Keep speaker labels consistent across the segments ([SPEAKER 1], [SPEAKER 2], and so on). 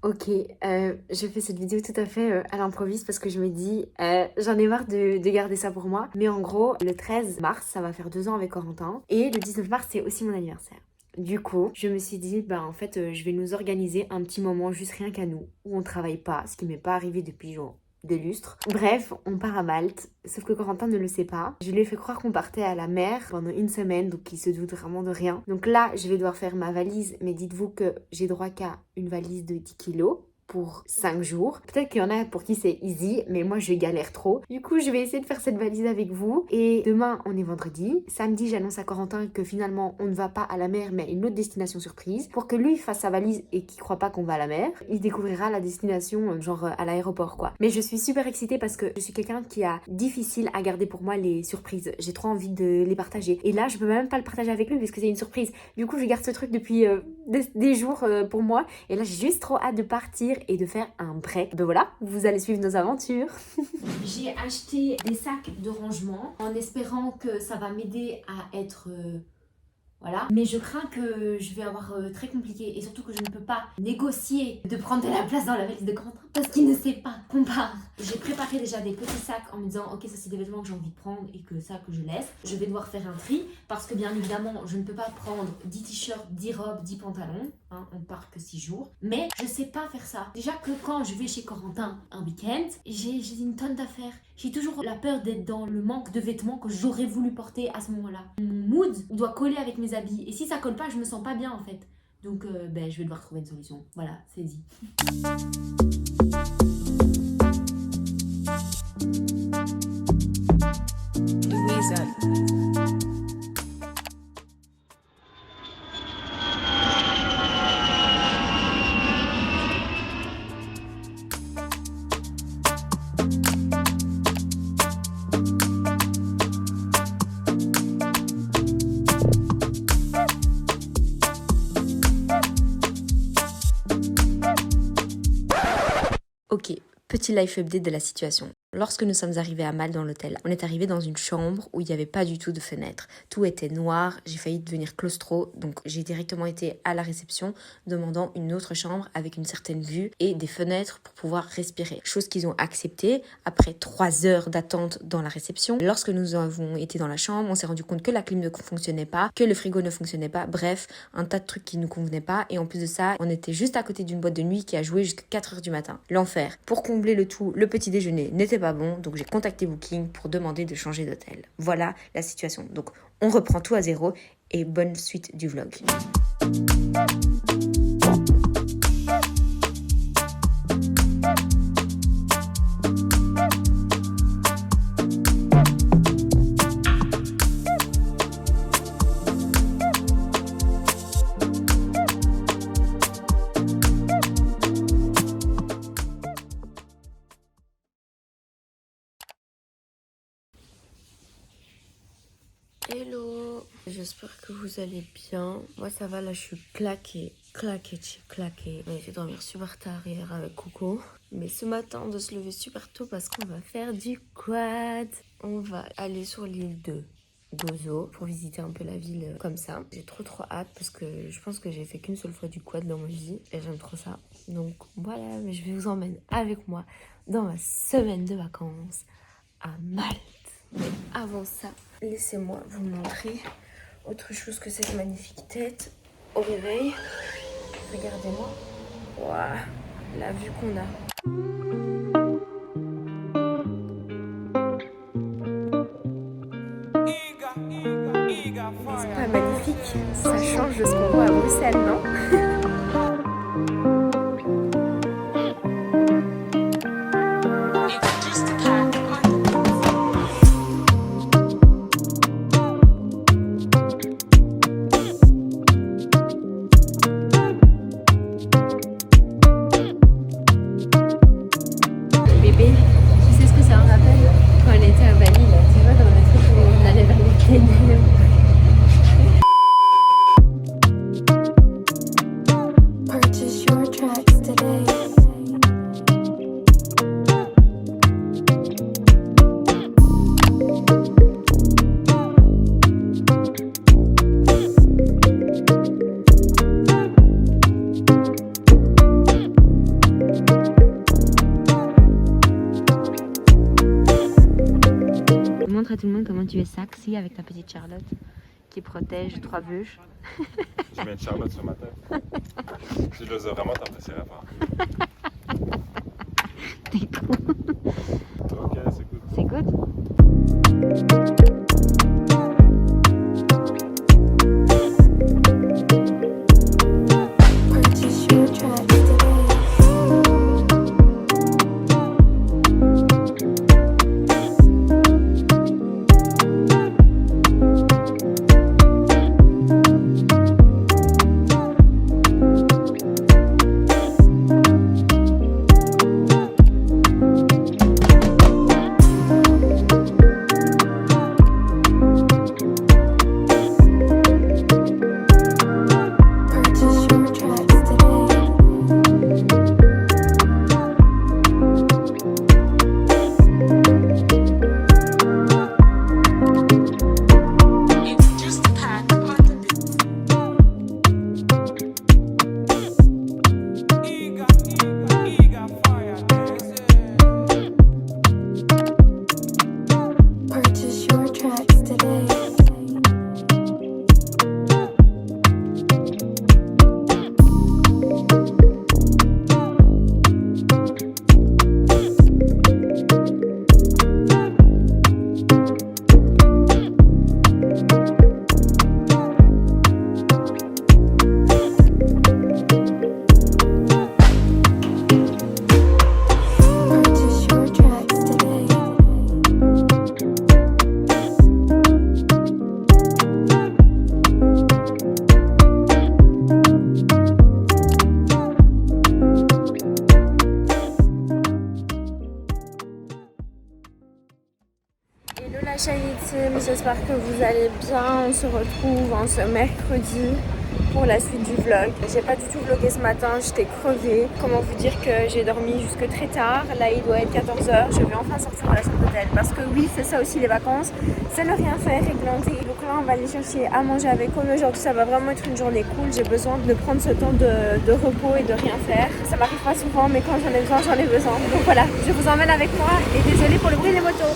[SPEAKER 1] Ok, je fais cette vidéo tout à fait à l'improviste parce que je me dis, j'en ai marre de garder ça pour moi. Mais en gros, le 13 mars, ça va faire 2 ans avec Corentin. Et le 19 mars, c'est aussi mon anniversaire. Du coup, je me suis dit, bah en fait, je vais nous organiser un petit moment juste rien qu'à nous, où on travaille pas, ce qui m'est pas arrivé depuis genre des lustres. Bref, on part à Malte, sauf que Corentin ne le sait pas. Je lui ai fait croire qu'on partait à la mer pendant une semaine, donc il se doute vraiment de rien. Donc là, je vais devoir faire ma valise, mais dites-vous que j'ai droit qu'à une valise de 10 kilos pour 5 jours. Peut-être qu'il y en a pour qui c'est easy, mais moi je galère trop. Du coup, je vais essayer de faire cette valise avec vous. Et demain, on est vendredi. Samedi, j'annonce à Corentin que finalement, on ne va pas à la mer, mais à une autre destination surprise. Pour que lui fasse sa valise et qu'il croit pas qu'on va à la mer, il découvrira la destination, genre à l'aéroport quoi. Mais je suis super excitée parce que je suis quelqu'un qui a difficile à garder pour moi les surprises. J'ai trop envie de les partager. Et là, je peux même pas le partager avec lui parce que c'est une surprise. Du coup, je garde ce truc depuis des jours pour moi. Et là, j'ai juste trop hâte de partir et de faire un break. Ben voilà, vous allez suivre nos aventures. J'ai acheté des sacs de rangement en espérant que ça va m'aider à être... voilà. Mais je crains que je vais avoir très compliqué et surtout que je ne peux pas négocier de prendre de la place dans la valise de Corentin parce qu'il ne sait pas qu'on part. J'ai préparé déjà des petits sacs en me disant ok, ça c'est des vêtements que j'ai envie de prendre et que ça que je laisse. Je vais devoir faire un tri parce que bien évidemment je ne peux pas prendre 10 t-shirts, 10 robes, 10 pantalons. Hein, on part que 6 jours. Mais je sais pas faire ça. Déjà que quand je vais chez Corentin un week-end, j'ai une tonne d'affaires. J'ai toujours la peur d'être dans le manque de vêtements que j'aurais voulu porter à ce moment-là. Mon mood doit coller avec mes habits. Et si ça colle pas, je me sens pas bien en fait. Donc je vais devoir trouver une solution. Voilà, c'est dit.
[SPEAKER 2] Louisa.
[SPEAKER 3] Ok, petit life update de la situation. Lorsque nous sommes arrivés à Malte dans l'hôtel, on est arrivé dans une chambre où il n'y avait pas du tout de fenêtre. Tout était noir, j'ai failli devenir claustro, donc j'ai directement été à la réception demandant une autre chambre avec une certaine vue et des fenêtres pour pouvoir respirer. Chose qu'ils ont acceptée après 3 heures d'attente dans la réception. Lorsque nous avons été dans la chambre, on s'est rendu compte que la clim ne fonctionnait pas, que le frigo ne fonctionnait pas, bref, un tas de trucs qui ne nous convenaient pas. Et en plus de ça, on était juste à côté d'une boîte de nuit qui a joué jusqu'à 4 heures du matin. L'enfer. Pour combler le tout, le petit déjeuner n'était pas bon, donc j'ai contacté Booking pour demander de changer d'hôtel. Voilà la situation. Donc on reprend tout à zéro et bonne suite du vlog. Hello, j'espère que vous allez bien. Moi ça va, là je suis claquée. On a été dormir super tard hier avec Coco. Mais ce matin on doit se lever super tôt parce qu'on va faire du quad. On va aller sur l'île de Gozo pour visiter un peu la ville comme ça. J'ai trop hâte parce que je pense que j'ai fait qu'une seule fois du quad dans ma vie et j'aime trop ça. Donc voilà, mais je vais vous emmener avec moi dans ma semaine de vacances à Malte. Mais avant ça, laissez-moi vous montrer autre chose que cette magnifique tête au réveil. Regardez-moi. Waouh, la vue qu'on a. C'est pas magnifique? Ça change de ce qu'on voit à Bruxelles, non? Bébé, tu sais ce que ça me rappelle? Quand on était à Bali, là, tu vois, dans le truc où on allait vers les ténèbres.
[SPEAKER 4] Purchase your tracks today.
[SPEAKER 3] à tout le monde comment tu es sexy avec ta petite Charlotte qui protège 3 bûches.
[SPEAKER 5] Je mets une Charlotte sur ma tête. Si je le faisais vraiment, t'apprécierais pas.
[SPEAKER 3] T'es con.
[SPEAKER 5] Ok, c'est good.
[SPEAKER 3] C'est good.
[SPEAKER 4] Purchase your tracks today. Purchase your tracks today. Purchase your tracks today. Purchase your tracks today.
[SPEAKER 1] Hello la chaîne team, j'espère que vous allez bien. On se retrouve en ce mercredi pour la suite du vlog. J'ai pas du tout vlogué ce matin, j'étais crevée. Comment vous dire que j'ai dormi jusque très tard. Là il doit être 14h, je vais enfin sortir de la chambre d'hôtel. Parce que oui, c'est ça aussi les vacances, c'est ne rien faire et glanter. Donc là on va aller chercher à manger avec eux. Aujourd'hui ça va vraiment être une journée cool. J'ai besoin de prendre ce temps de repos et de rien faire. Ça m'arrive pas souvent mais quand j'en ai besoin, j'en ai besoin. Donc voilà, je vous emmène avec moi et désolée pour le bruit des motos.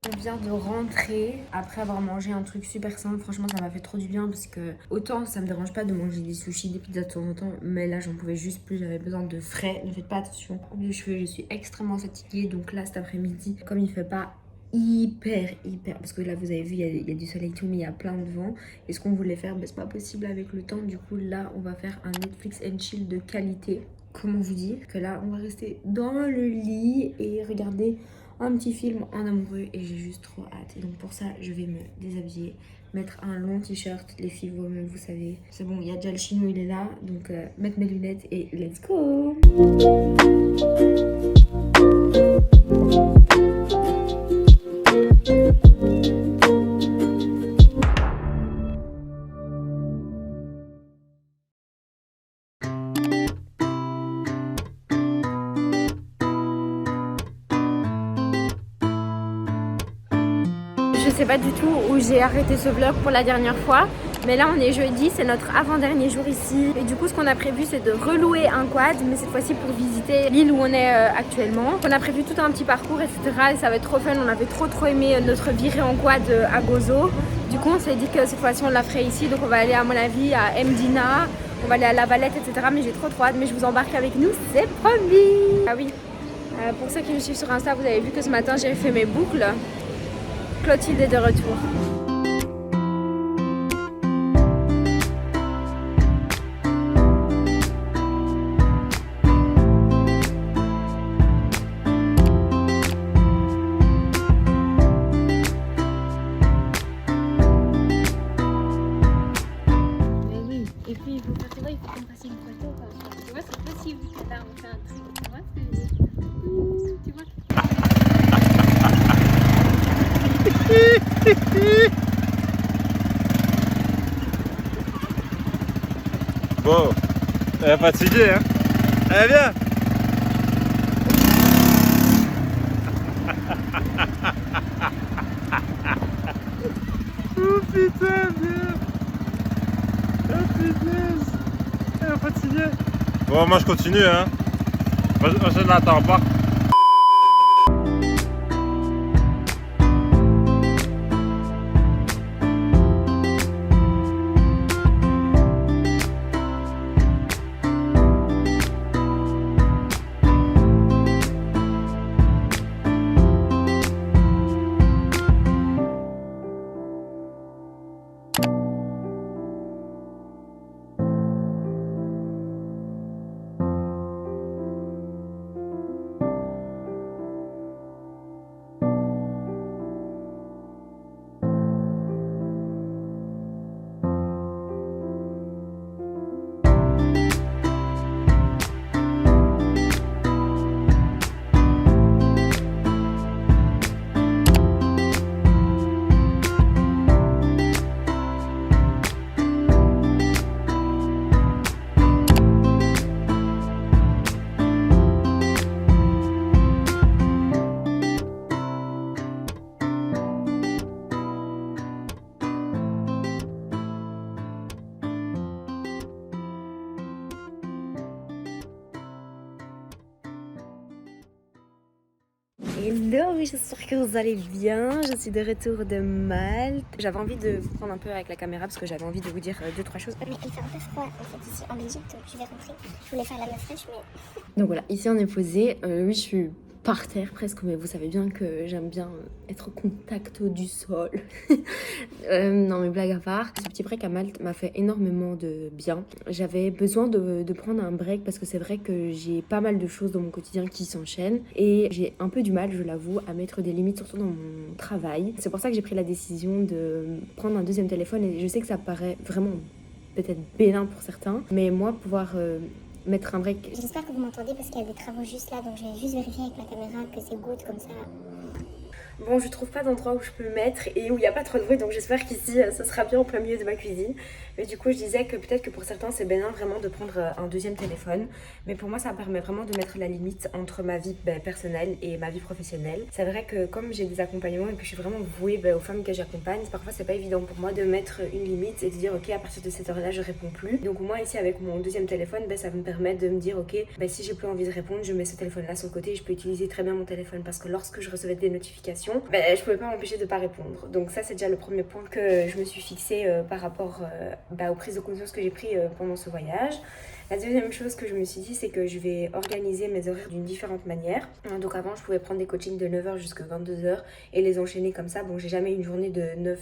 [SPEAKER 1] On vient de rentrer après avoir mangé un truc super simple. Franchement, ça m'a fait trop du bien parce que autant ça me dérange pas de manger des sushis, des pizzas de temps en temps, mais là j'en pouvais juste plus. J'avais besoin de frais. Ne faites pas attention aux cheveux, je suis extrêmement fatiguée. Donc là, cet après-midi, comme il fait pas hyper parce que là vous avez vu il y a du soleil tout mais il y a plein de vent et ce qu'on voulait faire c'est pas possible avec le temps. Du coup là on va faire un Netflix and chill de qualité. Comment vous dire que là on va rester dans le lit et regarder un petit film en amoureux et j'ai juste trop hâte. Et donc pour ça je vais me déshabiller, mettre un long t-shirt, les filles vous-même vous savez, c'est bon, il y a déjà le chino, il est là, donc mettre mes lunettes et let's go. Je sais pas du tout où j'ai arrêté ce vlog pour la dernière fois, mais là on est jeudi, c'est notre avant-dernier jour ici et du coup ce qu'on a prévu c'est de relouer un quad, mais cette fois-ci pour visiter l'île où on est actuellement. On a prévu tout un petit parcours etc et ça va être trop fun. On avait trop aimé notre virée en quad à Gozo. Du coup on s'est dit que cette fois-ci on la ferait ici, donc on va aller à mon avis à Mdina, on va aller à La Valette etc, mais j'ai trop hâte. Mais je vous embarque avec nous, c'est promis. Ah oui, pour ceux qui me suivent sur Insta, vous avez vu que ce matin j'ai fait mes boucles. Clotilde est de retour.
[SPEAKER 6] Mais oui, et puis il faut faire, tu vois, il faut qu'on fasse une photo quoi. Tu vois, c'est possible que là on fait un truc, tu vois ce que je veux dire. Tu vois.
[SPEAKER 5] Bon, elle est fatiguée, hein. Allez, viens. Oh putain, viens. Oh putain. Elle est fatiguée. Bon, moi je continue, hein. Moi je n'attends pas.
[SPEAKER 3] Hello, j'espère que vous allez bien. Je suis de retour de Malte. J'avais envie de vous prendre un peu avec la caméra parce que j'avais envie de vous dire 2-3 choses.
[SPEAKER 6] Mais il fait un peu froid en fait ici en Belgique, donc je vais rentrer. Je voulais faire la meuf fraîche, mais.
[SPEAKER 3] Donc voilà, ici on est posé. Oui, je suis par terre presque, mais vous savez bien que j'aime bien être au contact du sol. Non mais blague à part, ce petit break à Malte m'a fait énormément de bien. J'avais besoin de prendre un break parce que c'est vrai que j'ai pas mal de choses dans mon quotidien qui s'enchaînent et j'ai un peu du mal, je l'avoue, à mettre des limites, surtout dans mon travail. C'est pour ça que j'ai pris la décision de prendre un deuxième téléphone et je sais que ça paraît vraiment peut-être bénin pour certains, mais moi pouvoir mettre un break.
[SPEAKER 6] J'espère que vous m'entendez parce qu'il y a des travaux juste là, donc je vais juste vérifier avec ma caméra que c'est good comme ça.
[SPEAKER 3] Bon, je trouve pas d'endroit où je peux me mettre et où il n'y a pas trop de bruit, donc j'espère qu'ici ça sera bien en plein milieu de ma cuisine. Mais du coup, je disais que peut-être que pour certains c'est bénin vraiment de prendre un deuxième téléphone, mais pour moi ça permet vraiment de mettre la limite entre ma vie personnelle et ma vie professionnelle. C'est vrai que comme j'ai des accompagnements et que je suis vraiment vouée aux femmes que j'accompagne, parfois c'est pas évident pour moi de mettre une limite et de dire ok, à partir de cette heure-là je réponds plus. Donc moi ici avec mon deuxième téléphone, ça me permet de me dire ok, si j'ai plus envie de répondre, je mets ce téléphone-là sur le côté et je peux utiliser très bien mon téléphone parce que lorsque je recevais des notifications, je pouvais pas m'empêcher de pas répondre. Donc ça c'est déjà le premier point que je me suis fixé par rapport aux prises de conscience que j'ai pris pendant ce voyage. La deuxième chose que je me suis dit, c'est que je vais organiser mes horaires d'une différente manière. Donc avant, je pouvais prendre des coachings de 9h jusqu'à 22h et les enchaîner comme ça. Bon, j'ai jamais eu une journée de 9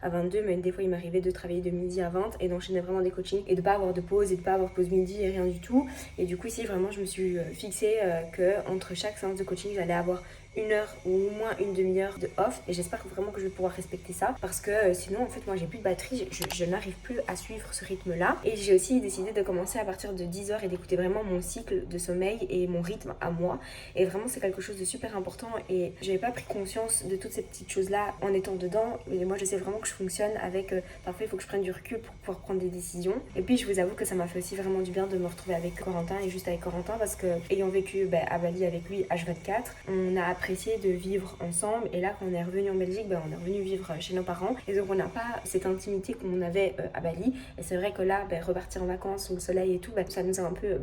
[SPEAKER 3] à 22, mais des fois, il m'arrivait de travailler de midi à 20 et d'enchaîner vraiment des coachings et de pas avoir de pause et de pas avoir pause midi et rien du tout. Et du coup, ici, vraiment, je me suis fixée que entre chaque séance de coaching, j'allais avoir une heure ou au moins une demi-heure de off et j'espère vraiment que je vais pouvoir respecter ça parce que sinon en fait moi j'ai plus de batterie, je n'arrive plus à suivre ce rythme là et j'ai aussi décidé de commencer à partir de 10h et d'écouter vraiment mon cycle de sommeil et mon rythme à moi et vraiment c'est quelque chose de super important et j'avais pas pris conscience de toutes ces petites choses là en étant dedans mais moi je sais vraiment que je fonctionne avec parfois il faut que je prenne du recul pour pouvoir prendre des décisions et puis je vous avoue que ça m'a fait aussi vraiment du bien de me retrouver avec Corentin et juste avec Corentin parce que ayant vécu à Bali avec lui H24 on a apprécié de vivre ensemble et là quand on est revenu en Belgique on est revenu vivre chez nos parents et donc on n'a pas cette intimité qu'on avait à Bali et c'est vrai que là repartir en vacances sous le soleil et tout ça nous a un peu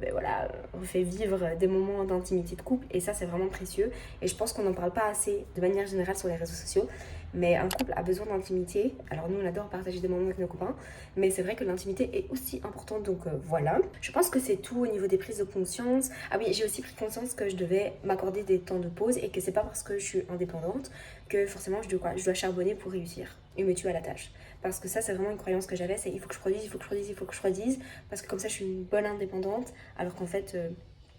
[SPEAKER 3] refait vivre des moments d'intimité de couple et ça c'est vraiment précieux et je pense qu'on n'en parle pas assez de manière générale sur les réseaux sociaux mais un couple a besoin d'intimité. Alors nous on adore partager des moments avec nos copains mais c'est vrai que l'intimité est aussi importante donc voilà. Je pense que c'est tout au niveau des prises de conscience. Ah oui, j'ai aussi pris conscience que je devais m'accorder des temps de pause et que c'est pas parce que je suis indépendante que forcément je dois charbonner pour réussir et me tuer à la tâche. Parce que ça c'est vraiment une croyance que j'avais, c'est il faut que je produise, il faut que je produise, il faut que je produise parce que comme ça je suis une bonne indépendante alors qu'en fait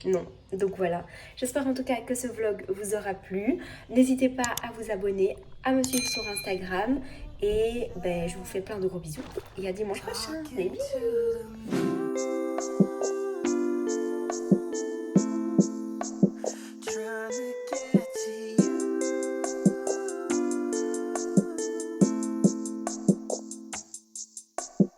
[SPEAKER 3] non, donc voilà. J'espère en tout cas que ce vlog vous aura plu. N'hésitez pas à vous abonner, à me suivre sur Instagram et je vous fais plein de gros bisous. Et à dimanche prochain. Des bisous.